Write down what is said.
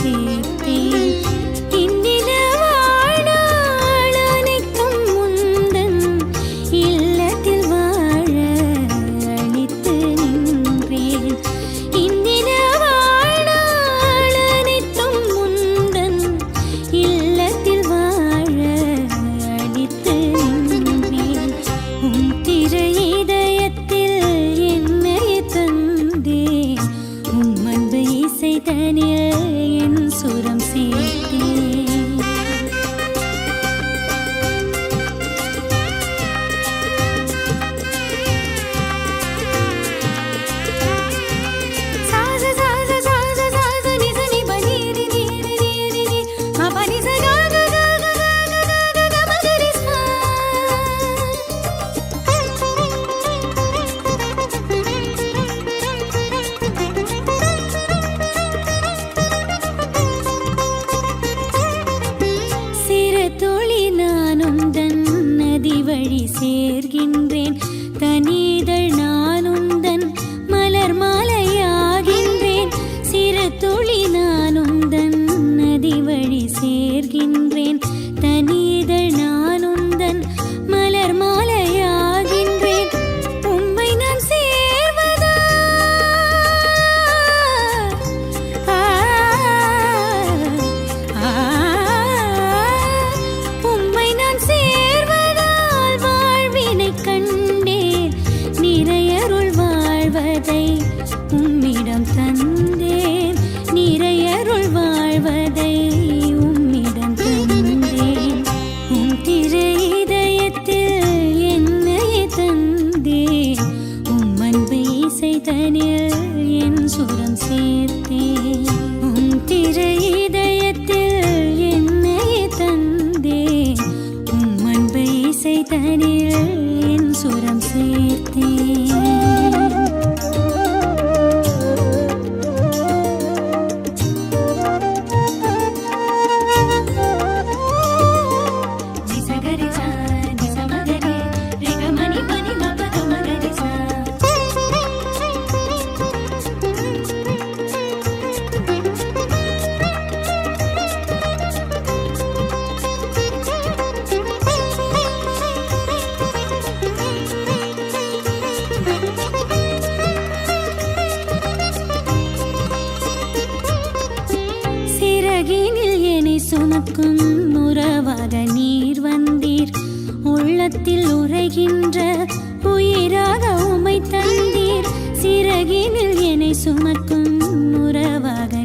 சேர்த்தேன். சேர்கின்றேன் தனிதழ் நானுந்தன் மலர் மாலையாகின்றேன். சிறு துளி நானுந்தன் நதி வழி சேர்கின்றேன் தனிதழ் நானுந்தன் மலர் மாலையாகின்றேன். உம்மை நான் சேர்வதா உம்மை நான் கண்டேன். நிறையருள் வாழ்வதை உம்மிடம் தந்தேன். நிறையருள் வாழ்வதை உம்மிடம் தந்தேன். உம் திரு இதயத்தில் என்னையே தந்தேன். உம் அன்பு இசை தனில் என் சுரம் சேர்த்தேன். உம் திரு இதயத்தில் என்னையே தந்தேன். உம் அன்பு இசை தனில் சுரம் சேர்த்தேன். சிறகினில் என்னை சுமக்கும் உறவாக நீர் வந்தீர். உள்ளத்தில் உறைகின்ற உயிராக உமை தந்தீர். சிறகினில் என்னை சுமக்கும் உறவாக